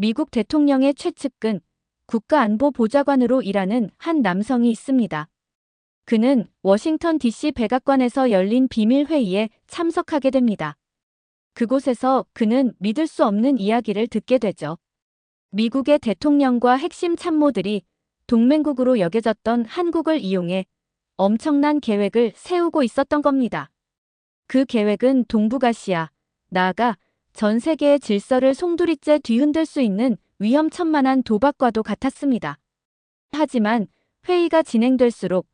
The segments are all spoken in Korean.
미국 대통령의 최측근, 국가안보보좌관으로 일하는 한 남성이 있습니다. 그는 워싱턴 DC 백악관에서 열린 비밀회의에 참석하게 됩니다. 그곳에서 그는 믿을 수 없는 이야기를 듣게 되죠. 미국의 대통령과 핵심 참모들이 동맹국으로 여겨졌던 한국을 이용해 엄청난 계획을 세우고 있었던 겁니다. 그 계획은 동북아시아, 나아가 전 세계의 질서를 송두리째 뒤흔들 수 있는 위험천만한 도박과도 같았습니다. 하지만 회의가 진행될수록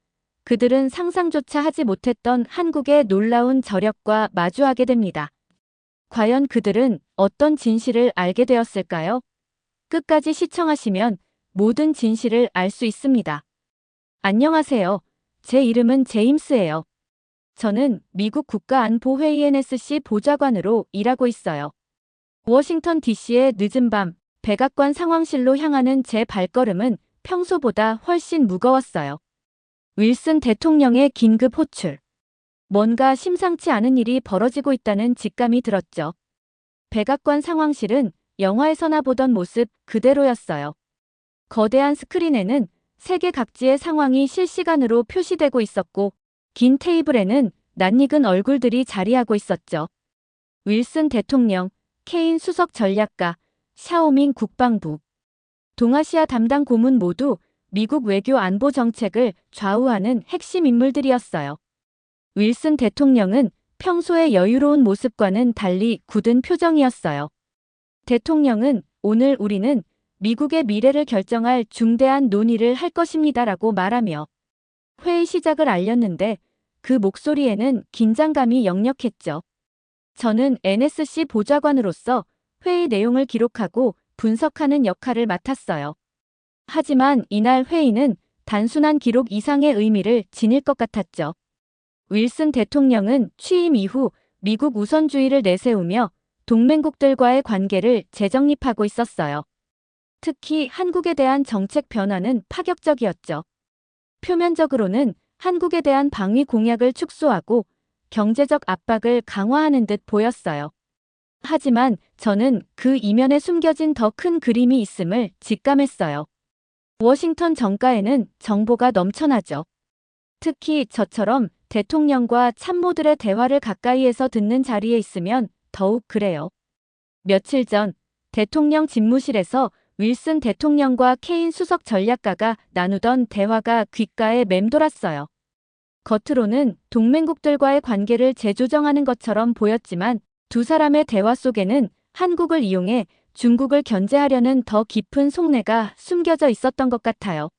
그들은 상상조차 하지 못했던 한국의 놀라운 저력과 마주하게 됩니다. 과연 그들은 어떤 진실을 알게 되었을까요? 끝까지 시청하시면 모든 진실을 알 수 있습니다. 안녕하세요. 제 이름은 제임스예요. 저는 미국 국가안보회의 NSC 보좌관으로 일하고 있어요. 워싱턴 DC의 늦은 밤, 백악관 상황실로 향하는 제 발걸음은 평소보다 훨씬 무거웠어요. 윌슨 대통령의 긴급 호출. 뭔가 심상치 않은 일이 벌어지고 있다는 직감이 들었죠. 백악관 상황실은 영화에서나 보던 모습 그대로였어요. 거대한 스크린에는 세계 각지의 상황이 실시간으로 표시되고 있었고, 긴 테이블에는 낯익은 얼굴들이 자리하고 있었죠. 윌슨 대통령, 케인 수석 전략가, 샤오밍 국방부, 동아시아 담당 고문 모두 미국 외교 안보 정책을 좌우하는 핵심 인물들이었어요. 윌슨 대통령은 평소의 여유로운 모습과는 달리 굳은 표정이었어요. 대통령은 오늘 우리는 미국의 미래를 결정할 중대한 논의를 할 것입니다라고 말하며 회의 시작을 알렸는데 그 목소리에는 긴장감이 역력했죠. 저는 NSC 보좌관으로서 회의 내용을 기록하고 분석하는 역할을 맡았어요. 하지만 이날 회의는 단순한 기록 이상의 의미를 지닐 것 같았죠. 윌슨 대통령은 취임 이후 미국 우선주의를 내세우며 동맹국들과의 관계를 재정립하고 있었어요. 특히 한국에 대한 정책 변화는 파격적이었죠. 표면적으로는 한국에 대한 방위 공약을 축소하고 경제적 압박을 강화하는 듯 보였어요. 하지만 저는 그 이면에 숨겨진 더 큰 그림이 있음을 직감했어요. 워싱턴 정가에는 정보가 넘쳐나죠. 특히 저처럼 대통령과 참모들의 대화를 가까이에서 듣는 자리에 있으면 더욱 그래요. 며칠 전 대통령 집무실에서 윌슨 대통령과 케인 수석 전략가가 나누던 대화가 귓가에 맴돌았어요. 겉으로는 동맹국들과의 관계를 재조정하는 것처럼 보였지만 두 사람의 대화 속에는 한국을 이용해 중국을 견제하려는 더 깊은 속내가 숨겨져 있었던 것 같아요.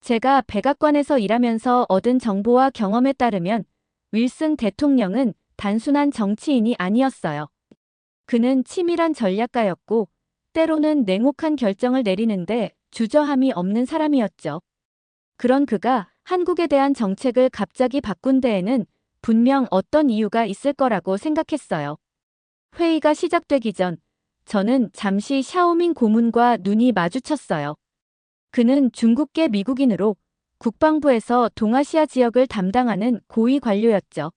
제가 백악관에서 일하면서 얻은 정보와 경험에 따르면 윌슨 대통령은 단순한 정치인이 아니었어요. 그는 치밀한 전략가였고 때로는 냉혹한 결정을 내리는데 주저함이 없는 사람이었죠. 그런 그가 한국에 대한 정책을 갑자기 바꾼 데에는 분명 어떤 이유가 있을 거라고 생각했어요. 회의가 시작되기 전 저는 잠시 샤오밍 고문과 눈이 마주쳤어요. 그는 중국계 미국인으로 국방부에서 동아시아 지역을 담당하는 고위 관료였죠.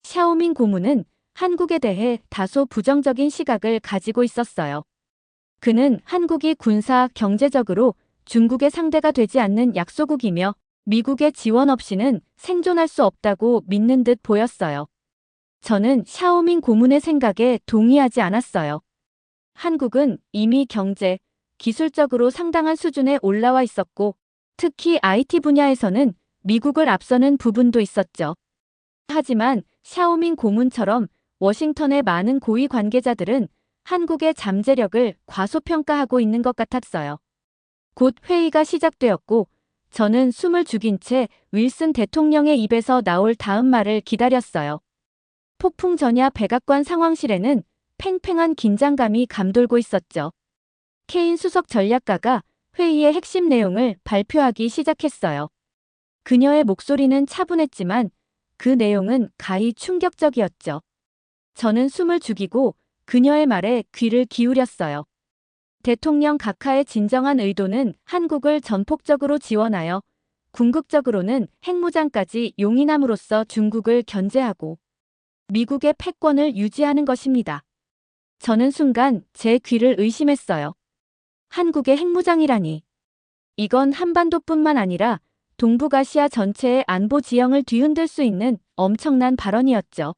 샤오밍 고문은 한국에 대해 다소 부정적인 시각을 가지고 있었어요. 그는 한국이 군사, 경제적으로 중국의 상대가 되지 않는 약소국이며 미국의 지원 없이는 생존할 수 없다고 믿는 듯 보였어요. 저는 샤오밍 고문의 생각에 동의하지 않았어요. 한국은 이미 경제, 기술적으로 상당한 수준에 올라와 있었고 특히 IT 분야에서는 미국을 앞서는 부분도 있었죠. 하지만 샤오밍 고문처럼 워싱턴의 많은 고위 관계자들은 한국의 잠재력을 과소평가하고 있는 것 같았어요. 곧 회의가 시작되었고 저는 숨을 죽인 채 윌슨 대통령의 입에서 나올 다음 말을 기다렸어요. 폭풍 전야 백악관 상황실에는 팽팽한 긴장감이 감돌고 있었죠. 케인 수석 전략가가 회의의 핵심 내용을 발표하기 시작했어요. 그녀의 목소리는 차분했지만 그 내용은 가히 충격적이었죠. 저는 숨을 죽이고 그녀의 말에 귀를 기울였어요. 대통령 각하의 진정한 의도는 한국을 전폭적으로 지원하여 궁극적으로는 핵무장까지 용인함으로써 중국을 견제하고 미국의 패권을 유지하는 것입니다. 저는 순간 제 귀를 의심했어요. 한국의 핵무장이라니. 이건 한반도뿐만 아니라 동북아시아 전체의 안보 지형을 뒤흔들 수 있는 엄청난 발언이었죠.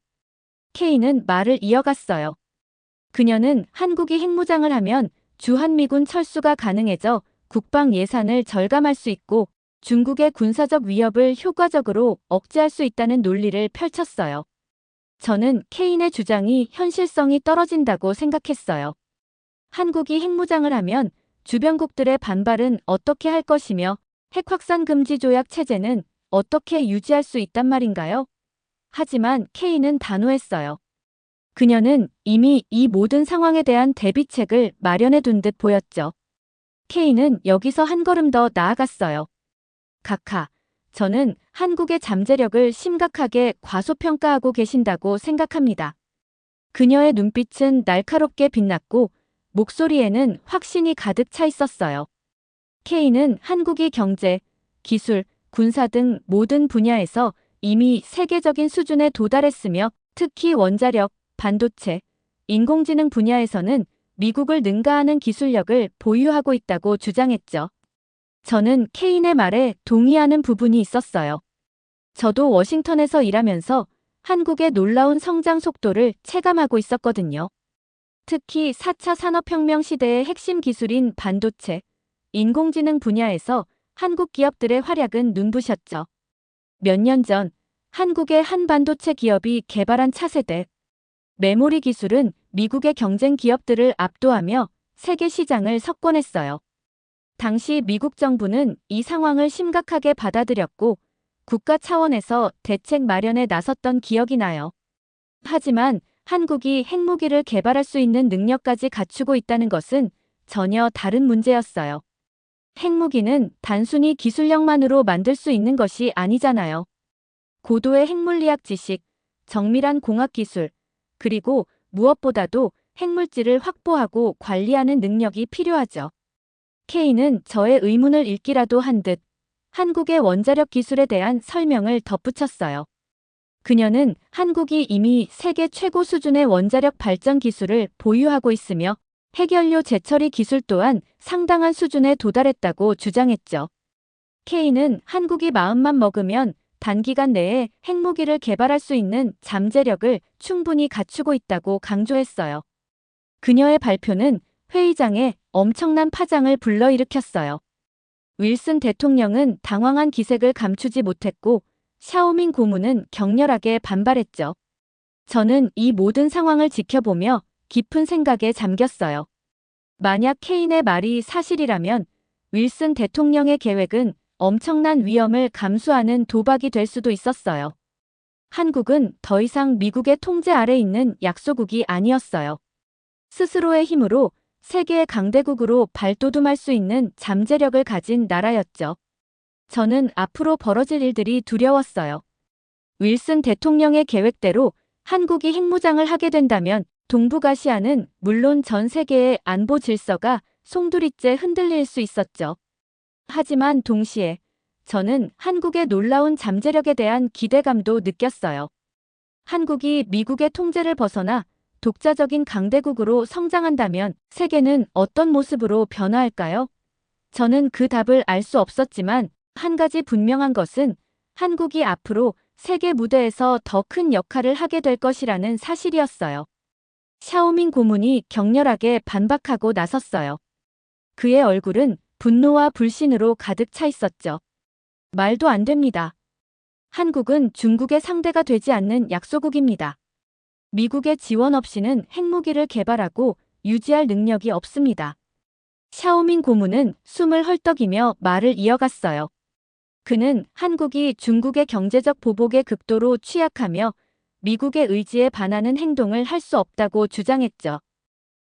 K는 말을 이어갔어요. 그녀는 한국이 핵무장을 하면 주한미군 철수가 가능해져 국방 예산을 절감할 수 있고 중국의 군사적 위협을 효과적으로 억제할 수 있다는 논리를 펼쳤어요. 저는 K의 주장이 현실성이 떨어진다고 생각했어요. 한국이 핵무장을 하면 주변국들의 반발은 어떻게 할 것이며 핵확산 금지 조약 체제는 어떻게 유지할 수 있단 말인가요? 하지만 K는 단호했어요. 그녀는 이미 이 모든 상황에 대한 대비책을 마련해 둔 듯 보였죠. K는 여기서 한 걸음 더 나아갔어요. 각하, 저는 한국의 잠재력을 심각하게 과소평가하고 계신다고 생각합니다. 그녀의 눈빛은 날카롭게 빛났고 목소리에는 확신이 가득 차 있었어요. K는 한국이 경제, 기술, 군사 등 모든 분야에서 이미 세계적인 수준에 도달했으며 특히 원자력, 반도체, 인공지능 분야에서는 미국을 능가하는 기술력을 보유하고 있다고 주장했죠. 저는 K의 말에 동의하는 부분이 있었어요. 저도 워싱턴에서 일하면서 한국의 놀라운 성장 속도를 체감하고 있었거든요. 특히 4차 산업혁명 시대의 핵심 기술인 반도체, 인공지능 분야에서 한국 기업들의 활약은 눈부셨죠. 몇 년 전 한국의 한 반도체 기업이 개발한 차세대 메모리 기술은 미국의 경쟁 기업들을 압도하며 세계 시장을 석권했어요. 당시 미국 정부는 이 상황을 심각하게 받아들였고 국가 차원에서 대책 마련에 나섰던 기억이 나요. 하지만 한국이 핵무기를 개발할 수 있는 능력까지 갖추고 있다는 것은 전혀 다른 문제였어요. 핵무기는 단순히 기술력만으로 만들 수 있는 것이 아니잖아요. 고도의 핵물리학 지식, 정밀한 공학 기술, 그리고 무엇보다도 핵물질을 확보하고 관리하는 능력이 필요하죠. K는 저의 의문을 읽기라도 한 듯 한국의 원자력 기술에 대한 설명을 덧붙였어요. 그녀는 한국이 이미 세계 최고 수준의 원자력 발전 기술을 보유하고 있으며 핵연료 재처리 기술 또한 상당한 수준에 도달했다고 주장했죠. K는 한국이 마음만 먹으면 단기간 내에 핵무기를 개발할 수 있는 잠재력을 충분히 갖추고 있다고 강조했어요. 그녀의 발표는 회의장에 엄청난 파장을 불러일으켰어요. 윌슨 대통령은 당황한 기색을 감추지 못했고 샤오밍 고문은 격렬하게 반발했죠. 저는 이 모든 상황을 지켜보며 깊은 생각에 잠겼어요. 만약 K의 말이 사실이라면 윌슨 대통령의 계획은 엄청난 위험을 감수하는 도박이 될 수도 있었어요. 한국은 더 이상 미국의 통제 아래 있는 약소국이 아니었어요. 스스로의 힘으로 세계의 강대국으로 발돋움할 수 있는 잠재력을 가진 나라였죠. 저는 앞으로 벌어질 일들이 두려웠어요. 윌슨 대통령의 계획대로 한국이 핵무장을 하게 된다면 동북아시아는 물론 전 세계의 안보 질서가 송두리째 흔들릴 수 있었죠. 하지만 동시에 저는 한국의 놀라운 잠재력에 대한 기대감도 느꼈어요. 한국이 미국의 통제를 벗어나 독자적인 강대국으로 성장한다면 세계는 어떤 모습으로 변화할까요? 저는 그 답을 알 수 없었지만 한 가지 분명한 것은 한국이 앞으로 세계 무대에서 더 큰 역할을 하게 될 것이라는 사실이었어요. 샤오밍 고문이 격렬하게 반박하고 나섰어요. 그의 얼굴은 분노와 불신으로 가득 차 있었죠. 말도 안 됩니다. 한국은 중국의 상대가 되지 않는 약소국입니다. 미국의 지원 없이는 핵무기를 개발하고 유지할 능력이 없습니다. 샤오밍 고문은 숨을 헐떡이며 말을 이어갔어요. 그는 한국이 중국의 경제적 보복에 극도로 취약하며 미국의 의지에 반하는 행동을 할 수 없다고 주장했죠.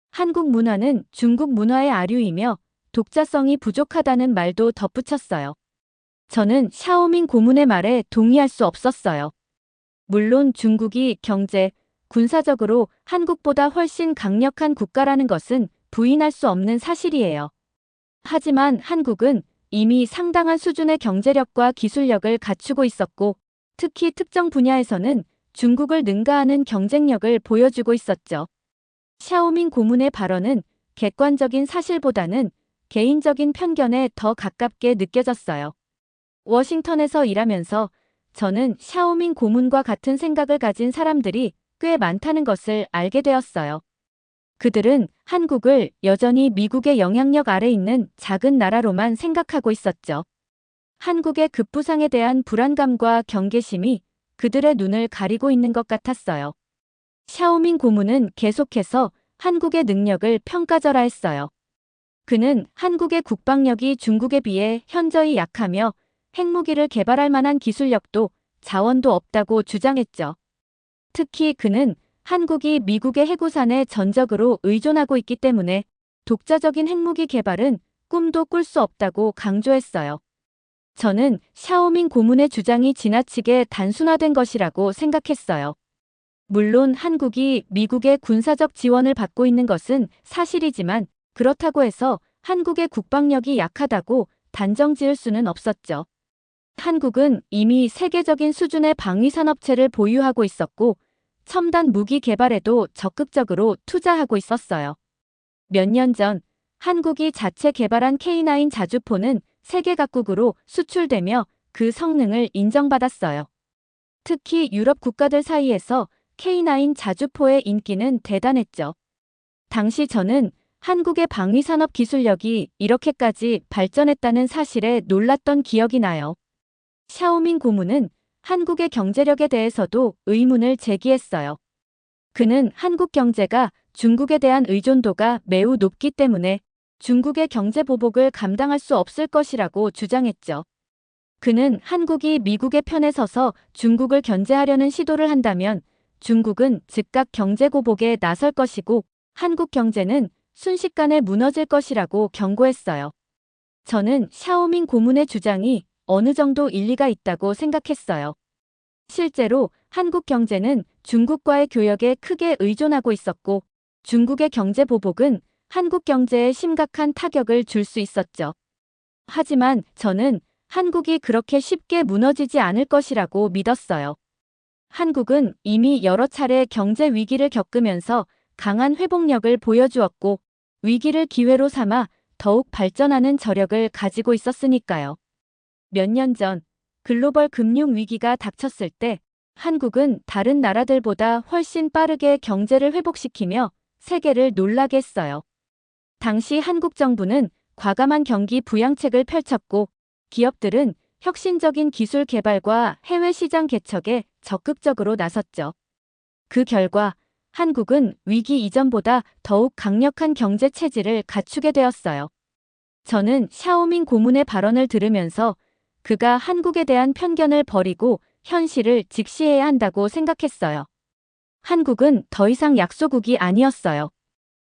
한국 문화는 중국 문화의 아류이며 독자성이 부족하다는 말도 덧붙였어요. 저는 샤오밍 고문의 말에 동의할 수 없었어요. 물론 중국이 경제, 군사적으로 한국보다 훨씬 강력한 국가라는 것은 부인할 수 없는 사실이에요. 하지만 한국은 이미 상당한 수준의 경제력과 기술력을 갖추고 있었고 특히 특정 분야에서는 중국을 능가하는 경쟁력을 보여주고 있었죠. 샤오밍 고문의 발언은 객관적인 사실보다는 개인적인 편견에 더 가깝게 느껴졌어요. 워싱턴에서 일하면서 저는 샤오밍 고문과 같은 생각을 가진 사람들이 꽤 많다는 것을 알게 되었어요. 그들은 한국을 여전히 미국의 영향력 아래 있는 작은 나라로만 생각하고 있었죠. 한국의 급부상에 대한 불안감과 경계심이 그들의 눈을 가리고 있는 것 같았어요. 샤오밍 고문은 계속해서 한국의 능력을 평가절하했어요. 그는 한국의 국방력이 중국에 비해 현저히 약하며 핵무기를 개발할 만한 기술력도 자원도 없다고 주장했죠. 특히 그는 한국이 미국의 해구산에 전적으로 의존하고 있기 때문에 독자적인 핵무기 개발은 꿈도 꿀 수 없다고 강조했어요. 저는 샤오밍 고문의 주장이 지나치게 단순화된 것이라고 생각했어요. 물론 한국이 미국의 군사적 지원을 받고 있는 것은 사실이지만 그렇다고 해서 한국의 국방력이 약하다고 단정 지을 수는 없었죠. 한국은 이미 세계적인 수준의 방위산업체를 보유하고 있었고 첨단 무기 개발에도 적극적으로 투자하고 있었어요. 몇 년 전 한국이 자체 개발한 K9 자주포는 세계 각국으로 수출되며 그 성능을 인정받았어요. 특히 유럽 국가들 사이에서 K9 자주포의 인기는 대단했죠. 당시 저는 한국의 방위산업 기술력이 이렇게까지 발전했다는 사실에 놀랐던 기억이 나요. 샤오밍 고문은 한국의 경제력에 대해서도 의문을 제기했어요. 그는 한국 경제가 중국에 대한 의존도가 매우 높기 때문에 중국의 경제 보복을 감당할 수 없을 것이라고 주장했죠. 그는 한국이 미국의 편에 서서 중국을 견제하려는 시도를 한다면 중국은 즉각 경제 보복에 나설 것이고 한국 경제는 순식간에 무너질 것이라고 경고했어요. 저는 샤오밍 고문의 주장이 어느 정도 일리가 있다고 생각했어요. 실제로 한국 경제는 중국과의 교역에 크게 의존하고 있었고 중국의 경제 보복은 한국 경제에 심각한 타격을 줄 수 있었죠. 하지만 저는 한국이 그렇게 쉽게 무너지지 않을 것이라고 믿었어요. 한국은 이미 여러 차례 경제 위기를 겪으면서 강한 회복력을 보여주었고 위기를 기회로 삼아 더욱 발전하는 저력을 가지고 있었으니까요. 몇 년 전 글로벌 금융 위기가 닥쳤을 때 한국은 다른 나라들보다 훨씬 빠르게 경제를 회복시키며 세계를 놀라게 했어요. 당시 한국 정부는 과감한 경기 부양책을 펼쳤고 기업들은 혁신적인 기술 개발과 해외 시장 개척에 적극적으로 나섰죠. 그 결과 한국은 위기 이전보다 더욱 강력한 경제 체질을 갖추게 되었어요. 저는 샤오밍 고문의 발언을 들으면서 그가 한국에 대한 편견을 버리고 현실을 직시해야 한다고 생각했어요. 한국은 더 이상 약소국이 아니었어요.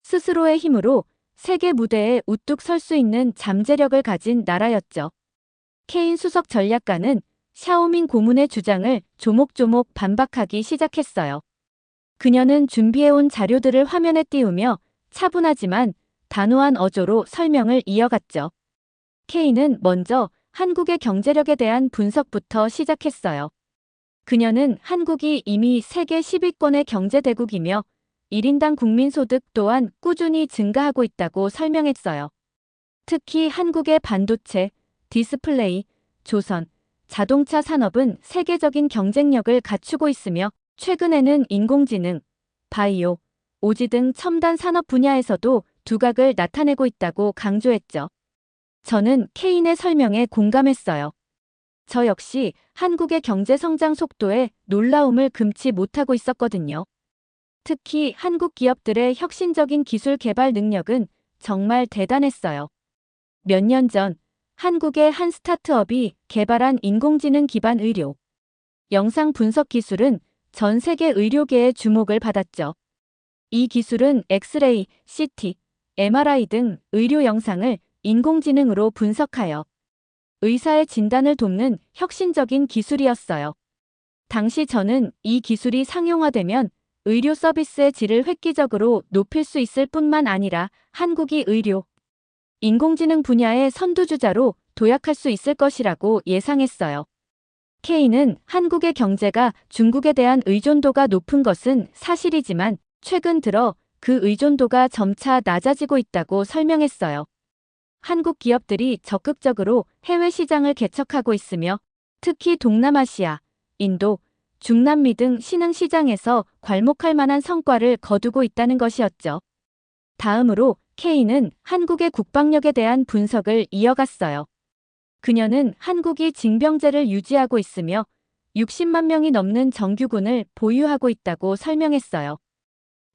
스스로의 힘으로 세계 무대에 우뚝 설 수 있는 잠재력을 가진 나라였죠. 케인 수석 전략가는 샤오밍 고문의 주장을 조목조목 반박하기 시작했어요. 그녀는 준비해온 자료들을 화면에 띄우며 차분하지만 단호한 어조로 설명을 이어갔죠. 케인은 먼저 한국의 경제력에 대한 분석부터 시작했어요. 그녀는 한국이 이미 세계 10위권의 경제대국이며 1인당 국민소득 또한 꾸준히 증가하고 있다고 설명했어요. 특히 한국의 반도체, 디스플레이, 조선, 자동차 산업은 세계적인 경쟁력을 갖추고 있으며 최근에는 인공지능, 바이오, 오지 등 첨단 산업 분야에서도 두각을 나타내고 있다고 강조했죠. 저는 케인의 설명에 공감했어요. 저 역시 한국의 경제 성장 속도에 놀라움을 금치 못하고 있었거든요. 특히 한국 기업들의 혁신적인 기술 개발 능력은 정말 대단했어요. 몇 년 전 한국의 한 스타트업이 개발한 인공지능 기반 의료, 영상 분석 기술은 전 세계 의료계의 주목을 받았죠. 이 기술은 엑스레이, CT, MRI 등 의료 영상을 인공지능으로 분석하여 의사의 진단을 돕는 혁신적인 기술이었어요. 당시 저는 이 기술이 상용화되면 의료 서비스의 질을 획기적으로 높일 수 있을 뿐만 아니라 한국이 의료, 인공지능 분야의 선두주자로 도약할 수 있을 것이라고 예상했어요. 케인은 한국의 경제가 중국에 대한 의존도가 높은 것은 사실이지만 최근 들어 그 의존도가 점차 낮아지고 있다고 설명했어요. 한국 기업들이 적극적으로 해외 시장을 개척하고 있으며 특히 동남아시아, 인도, 중남미 등 신흥 시장에서 괄목할 만한 성과를 거두고 있다는 것이었죠. 다음으로 K는 한국의 국방력에 대한 분석을 이어갔어요. 그녀는 한국이 징병제를 유지하고 있으며 60만 명이 넘는 정규군을 보유하고 있다고 설명했어요.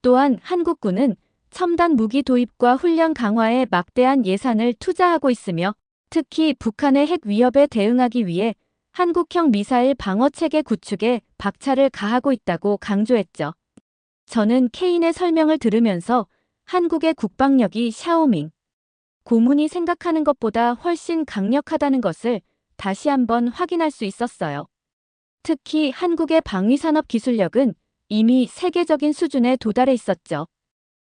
또한 한국군은 첨단 무기 도입과 훈련 강화에 막대한 예산을 투자하고 있으며 특히 북한의 핵 위협에 대응하기 위해 한국형 미사일 방어체계 구축에 박차를 가하고 있다고 강조했죠. 저는 케인의 설명을 들으면서 한국의 국방력이 샤오밍 고문이 생각하는 것보다 훨씬 강력하다는 것을 다시 한번 확인할 수 있었어요. 특히 한국의 방위산업 기술력은 이미 세계적인 수준에 도달해 있었죠.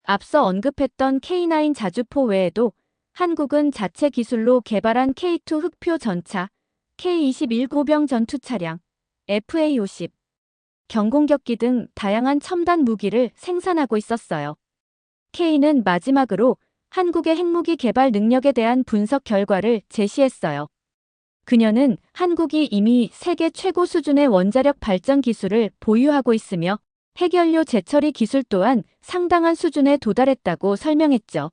앞서 언급했던 K9 자주포 외에도 한국은 자체 기술로 개발한 K2 흑표 전차, K21 고병 전투 차량, FA50, 경공격기 등 다양한 첨단 무기를 생산하고 있었어요. K는 마지막으로 한국의 핵무기 개발 능력에 대한 분석 결과를 제시했어요. 그녀는 한국이 이미 세계 최고 수준의 원자력 발전 기술을 보유하고 있으며 핵연료 재처리 기술 또한 상당한 수준에 도달했다고 설명했죠.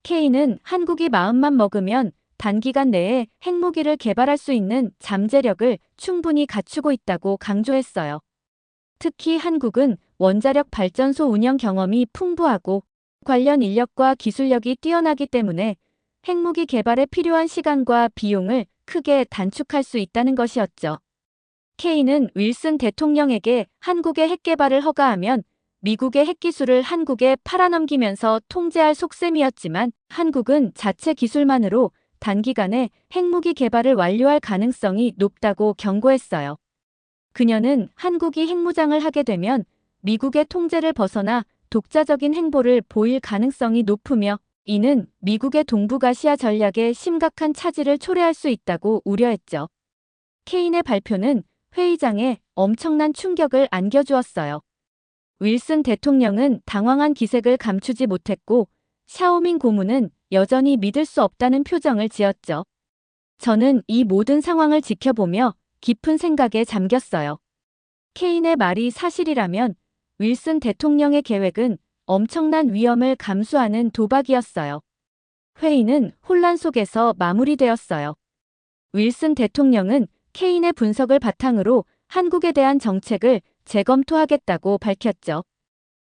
K는 한국이 마음만 먹으면 단기간 내에 핵무기를 개발할 수 있는 잠재력을 충분히 갖추고 있다고 강조했어요. 특히 한국은 원자력 발전소 운영 경험이 풍부하고 관련 인력과 기술력이 뛰어나기 때문에 핵무기 개발에 필요한 시간과 비용을 크게 단축할 수 있다는 것이었죠. K는 윌슨 대통령에게 한국의 핵개발을 허가하면 미국의 핵기술을 한국에 팔아넘기면서 통제할 속셈이었지만 한국은 자체 기술만으로 단기간에 핵무기 개발을 완료할 가능성이 높다고 경고했어요. 그녀는 한국이 핵무장을 하게 되면 미국의 통제를 벗어나 독자적인 행보를 보일 가능성이 높으며 이는 미국의 동북아시아 전략에 심각한 차질을 초래할 수 있다고 우려했죠. 케인의 발표는 회의장에 엄청난 충격을 안겨주었어요. 윌슨 대통령은 당황한 기색을 감추지 못했고 샤오밍 고문은 여전히 믿을 수 없다는 표정을 지었죠. 저는 이 모든 상황을 지켜보며 깊은 생각에 잠겼어요. 케인의 말이 사실이라면 윌슨 대통령의 계획은 엄청난 위험을 감수하는 도박이었어요. 회의는 혼란 속에서 마무리되었어요. 윌슨 대통령은 케인의 분석을 바탕으로 한국에 대한 정책을 재검토하겠다고 밝혔죠.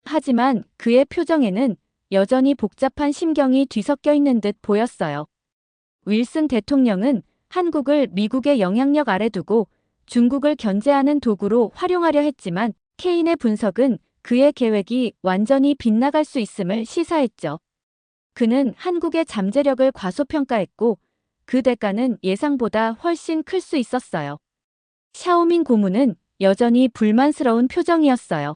하지만 그의 표정에는 여전히 복잡한 심경이 뒤섞여 있는 듯 보였어요. 윌슨 대통령은 한국을 미국의 영향력 아래 두고 중국을 견제하는 도구로 활용하려 했지만 케인의 분석은 그의 계획이 완전히 빗나갈 수 있음을 시사했죠. 그는 한국의 잠재력을 과소평가했고 그 대가는 예상보다 훨씬 클 수 있었어요. 샤오밍 고문은 여전히 불만스러운 표정이었어요.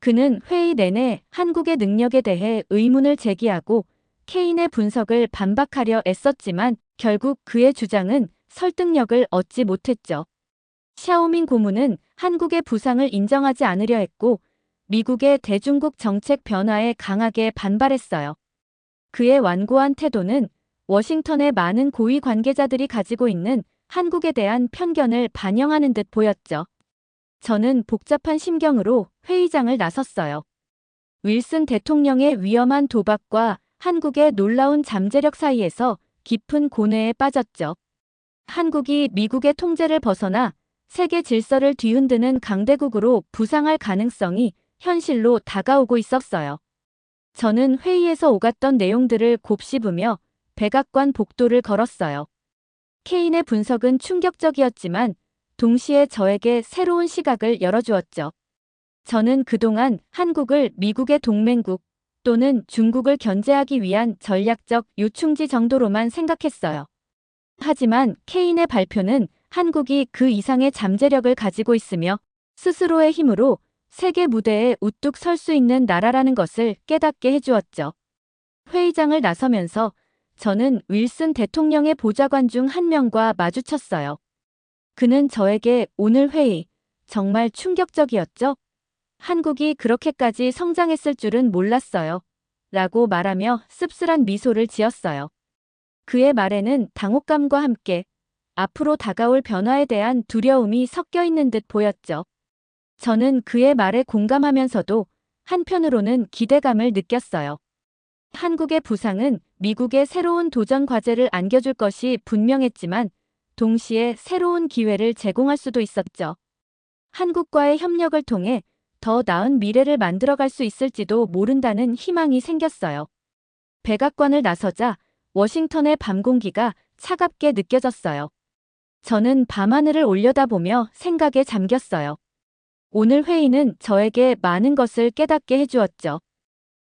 그는 회의 내내 한국의 능력에 대해 의문을 제기하고 케인의 분석을 반박하려 애썼지만 결국 그의 주장은 설득력을 얻지 못했죠. 샤오밍 고문은 한국의 부상을 인정하지 않으려 했고 미국의 대중국 정책 변화에 강하게 반발했어요. 그의 완고한 태도는 워싱턴의 많은 고위 관계자들이 가지고 있는 한국에 대한 편견을 반영하는 듯 보였죠. 저는 복잡한 심경으로 회의장을 나섰어요. 윌슨 대통령의 위험한 도박과 한국의 놀라운 잠재력 사이에서 깊은 고뇌에 빠졌죠. 한국이 미국의 통제를 벗어나 세계 질서를 뒤흔드는 강대국으로 부상할 가능성이 현실로 다가오고 있었어요. 저는 회의에서 오갔던 내용들을 곱씹으며 백악관 복도를 걸었어요. 케인의 분석은 충격적이었지만 동시에 저에게 새로운 시각을 열어주었죠. 저는 그동안 한국을 미국의 동맹국 또는 중국을 견제하기 위한 전략적 요충지 정도로만 생각했어요. 하지만 케인의 발표는 한국이 그 이상의 잠재력을 가지고 있으며 스스로의 힘으로 세계 무대에 우뚝 설 수 있는 나라라는 것을 깨닫게 해주었죠. 회의장을 나서면서 저는 윌슨 대통령의 보좌관 중 한 명과 마주쳤어요. 그는 저에게 오늘 회의 정말 충격적이었죠? 한국이 그렇게까지 성장했을 줄은 몰랐어요. 라고 말하며 씁쓸한 미소를 지었어요. 그의 말에는 당혹감과 함께 앞으로 다가올 변화에 대한 두려움이 섞여 있는 듯 보였죠. 저는 그의 말에 공감하면서도 한편으로는 기대감을 느꼈어요. 한국의 부상은 미국의 새로운 도전 과제를 안겨줄 것이 분명했지만 동시에 새로운 기회를 제공할 수도 있었죠. 한국과의 협력을 통해 더 나은 미래를 만들어갈 수 있을지도 모른다는 희망이 생겼어요. 백악관을 나서자 워싱턴의 밤 공기가 차갑게 느껴졌어요. 저는 밤하늘을 올려다보며 생각에 잠겼어요. 오늘 회의는 저에게 많은 것을 깨닫게 해주었죠.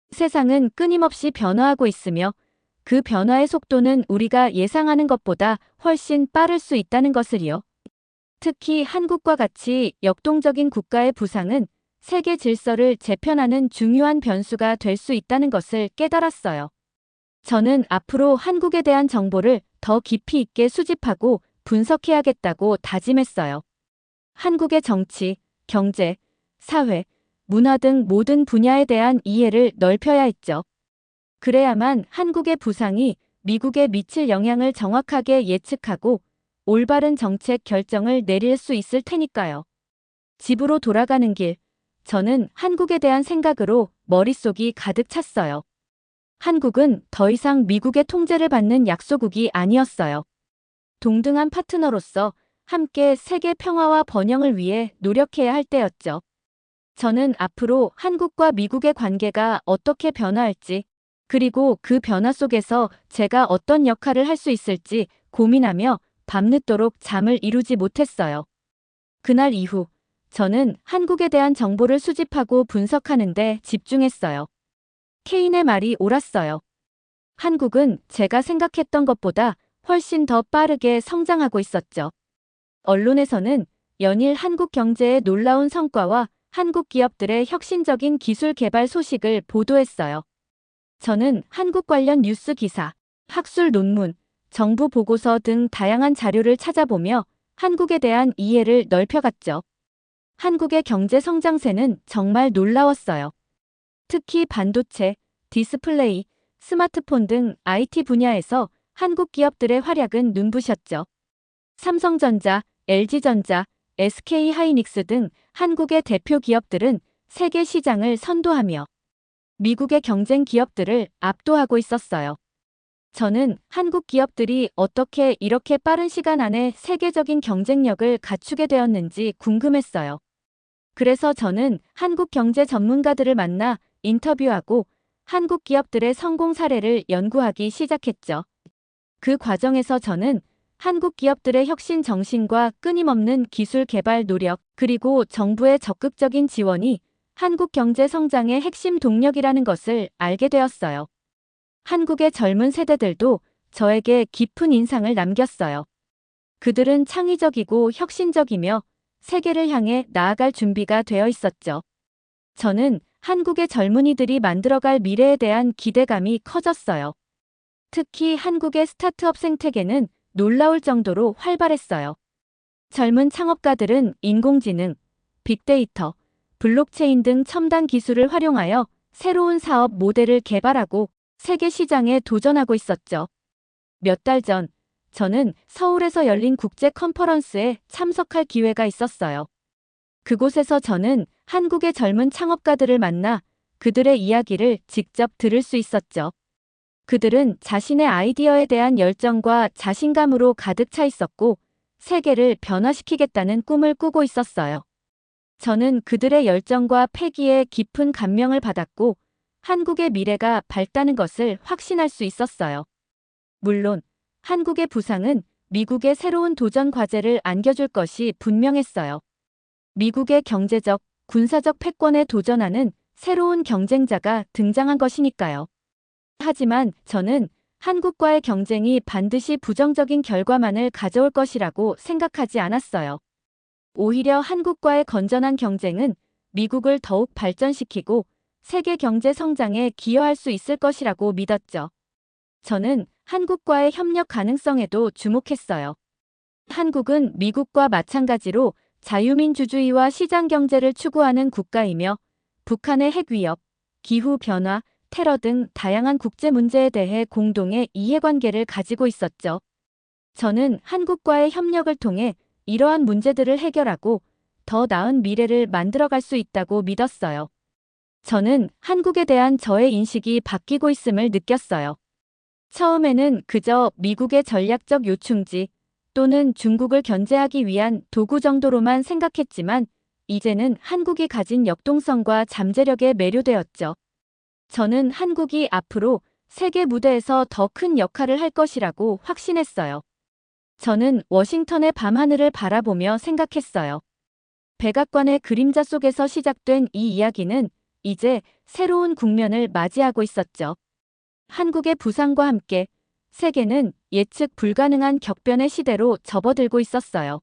세상은 끊임없이 변화하고 있으며 그 변화의 속도는 우리가 예상하는 것보다 훨씬 빠를 수 있다는 것을요. 특히 한국과 같이 역동적인 국가의 부상은 세계 질서를 재편하는 중요한 변수가 될 수 있다는 것을 깨달았어요. 저는 앞으로 한국에 대한 정보를 더 깊이 있게 수집하고 분석해야겠다고 다짐했어요. 한국의 정치, 경제, 사회, 문화 등 모든 분야에 대한 이해를 넓혀야 했죠. 그래야만 한국의 부상이 미국에 미칠 영향을 정확하게 예측하고 올바른 정책 결정을 내릴 수 있을 테니까요. 집으로 돌아가는 길, 저는 한국에 대한 생각으로 머릿속이 가득 찼어요. 한국은 더 이상 미국의 통제를 받는 약소국이 아니었어요. 동등한 파트너로서 함께 세계 평화와 번영을 위해 노력해야 할 때였죠. 저는 앞으로 한국과 미국의 관계가 어떻게 변화할지, 그리고 그 변화 속에서 제가 어떤 역할을 할 수 있을지 고민하며 밤늦도록 잠을 이루지 못했어요. 그날 이후, 저는 한국에 대한 정보를 수집하고 분석하는 데 집중했어요. 케인의 말이 옳았어요. 한국은 제가 생각했던 것보다 훨씬 더 빠르게 성장하고 있었죠. 언론에서는 연일 한국 경제의 놀라운 성과와 한국 기업들의 혁신적인 기술 개발 소식을 보도했어요. 저는 한국 관련 뉴스 기사, 학술 논문, 정부 보고서 등 다양한 자료를 찾아보며 한국에 대한 이해를 넓혀갔죠. 한국의 경제 성장세는 정말 놀라웠어요. 특히 반도체, 디스플레이, 스마트폰 등 IT 분야에서 한국 기업들의 활약은 눈부셨죠. 삼성전자, LG전자, SK하이닉스 등 한국의 대표 기업들은 세계 시장을 선도하며 미국의 경쟁 기업들을 압도하고 있었어요. 저는 한국 기업들이 어떻게 이렇게 빠른 시간 안에 세계적인 경쟁력을 갖추게 되었는지 궁금했어요. 그래서 저는 한국 경제 전문가들을 만나 인터뷰하고 한국 기업들의 성공 사례를 연구하기 시작했죠. 그 과정에서 저는 한국 기업들의 혁신 정신과 끊임없는 기술 개발 노력, 그리고 정부의 적극적인 지원이 한국 경제 성장의 핵심 동력이라는 것을 알게 되었어요. 한국의 젊은 세대들도 저에게 깊은 인상을 남겼어요. 그들은 창의적이고 혁신적이며 세계를 향해 나아갈 준비가 되어 있었죠. 저는 한국의 젊은이들이 만들어갈 미래에 대한 기대감이 커졌어요. 특히 한국의 스타트업 생태계는 놀라울 정도로 활발했어요. 젊은 창업가들은 인공지능, 빅데이터, 블록체인 등 첨단 기술을 활용하여 새로운 사업 모델을 개발하고 세계 시장에 도전하고 있었죠. 몇 달 전, 저는 서울에서 열린 국제 컨퍼런스에 참석할 기회가 있었어요. 그곳에서 저는 한국의 젊은 창업가들을 만나 그들의 이야기를 직접 들을 수 있었죠. 그들은 자신의 아이디어에 대한 열정과 자신감으로 가득 차 있었고 세계를 변화시키겠다는 꿈을 꾸고 있었어요. 저는 그들의 열정과 패기에 깊은 감명을 받았고 한국의 미래가 밝다는 것을 확신할 수 있었어요. 물론 한국의 부상은 미국의 새로운 도전 과제를 안겨줄 것이 분명했어요. 미국의 경제적, 군사적 패권에 도전하는 새로운 경쟁자가 등장한 것이니까요. 하지만 저는 한국과의 경쟁이 반드시 부정적인 결과만을 가져올 것이라고 생각하지 않았어요. 오히려 한국과의 건전한 경쟁은 미국을 더욱 발전시키고 세계 경제 성장에 기여할 수 있을 것이라고 믿었죠. 저는 한국과의 협력 가능성에도 주목했어요. 한국은 미국과 마찬가지로 자유민주주의와 시장 경제를 추구하는 국가이며 북한의 핵 위협, 기후 변화, 테러 등 다양한 국제 문제에 대해 공동의 이해관계를 가지고 있었죠. 저는 한국과의 협력을 통해 이러한 문제들을 해결하고 더 나은 미래를 만들어갈 수 있다고 믿었어요. 저는 한국에 대한 저의 인식이 바뀌고 있음을 느꼈어요. 처음에는 그저 미국의 전략적 요충지 또는 중국을 견제하기 위한 도구 정도로만 생각했지만 이제는 한국이 가진 역동성과 잠재력에 매료되었죠. 저는 한국이 앞으로 세계 무대에서 더 큰 역할을 할 것이라고 확신했어요. 저는 워싱턴의 밤하늘을 바라보며 생각했어요. 백악관의 그림자 속에서 시작된 이 이야기는 이제 새로운 국면을 맞이하고 있었죠. 한국의 부상과 함께 세계는 예측 불가능한 격변의 시대로 접어들고 있었어요.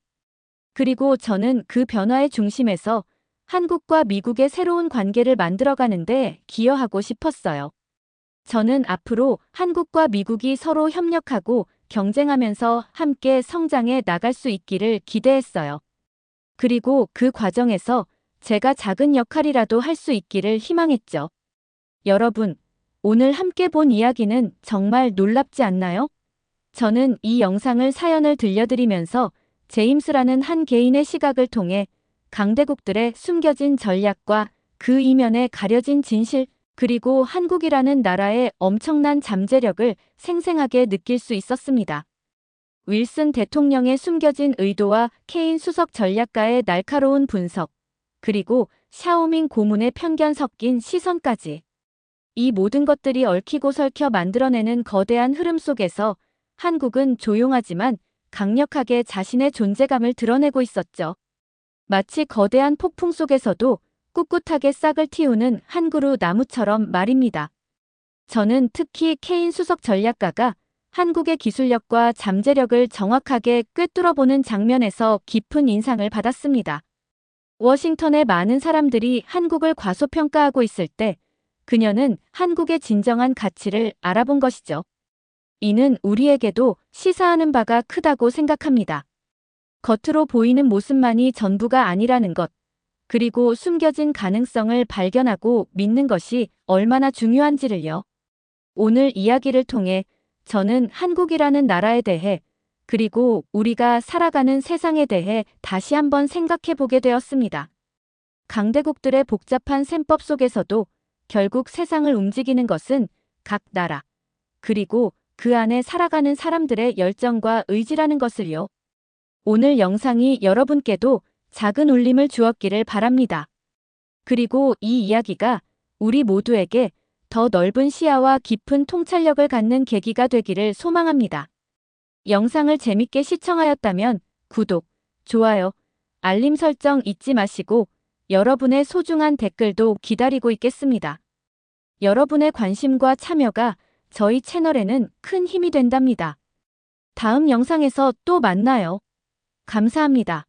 그리고 저는 그 변화의 중심에서 한국과 미국의 새로운 관계를 만들어가는데 기여하고 싶었어요. 저는 앞으로 한국과 미국이 서로 협력하고 경쟁하면서 함께 성장해 나갈 수 있기를 기대했어요. 그리고 그 과정에서 제가 작은 역할이라도 할 수 있기를 희망했죠. 여러분, 오늘 함께 본 이야기는 정말 놀랍지 않나요? 저는 이 영상을 사연을 들려드리면서 제임스라는 한 개인의 시각을 통해 강대국들의 숨겨진 전략과 그 이면에 가려진 진실, 그리고 한국이라는 나라의 엄청난 잠재력을 생생하게 느낄 수 있었습니다. 윌슨 대통령의 숨겨진 의도와 케인 수석 전략가의 날카로운 분석, 그리고 샤오밍 고문의 편견 섞인 시선까지. 이 모든 것들이 얽히고 설켜 만들어내는 거대한 흐름 속에서 한국은 조용하지만 강력하게 자신의 존재감을 드러내고 있었죠. 마치 거대한 폭풍 속에서도 꿋꿋하게 싹을 틔우는 한 그루 나무처럼 말입니다. 저는 특히 케인 수석 전략가가 한국의 기술력과 잠재력을 정확하게 꿰뚫어보는 장면에서 깊은 인상을 받았습니다. 워싱턴의 많은 사람들이 한국을 과소평가하고 있을 때 그녀는 한국의 진정한 가치를 알아본 것이죠. 이는 우리에게도 시사하는 바가 크다고 생각합니다. 겉으로 보이는 모습만이 전부가 아니라는 것, 그리고 숨겨진 가능성을 발견하고 믿는 것이 얼마나 중요한지를요. 오늘 이야기를 통해 저는 한국이라는 나라에 대해, 그리고 우리가 살아가는 세상에 대해 다시 한번 생각해 보게 되었습니다. 강대국들의 복잡한 셈법 속에서도 결국 세상을 움직이는 것은 각 나라, 그리고 그 안에 살아가는 사람들의 열정과 의지라는 것을요. 오늘 영상이 여러분께도 작은 울림을 주었기를 바랍니다. 그리고 이 이야기가 우리 모두에게 더 넓은 시야와 깊은 통찰력을 갖는 계기가 되기를 소망합니다. 영상을 재밌게 시청하였다면 구독, 좋아요, 알림 설정 잊지 마시고 여러분의 소중한 댓글도 기다리고 있겠습니다. 여러분의 관심과 참여가 저희 채널에는 큰 힘이 된답니다. 다음 영상에서 또 만나요. 감사합니다.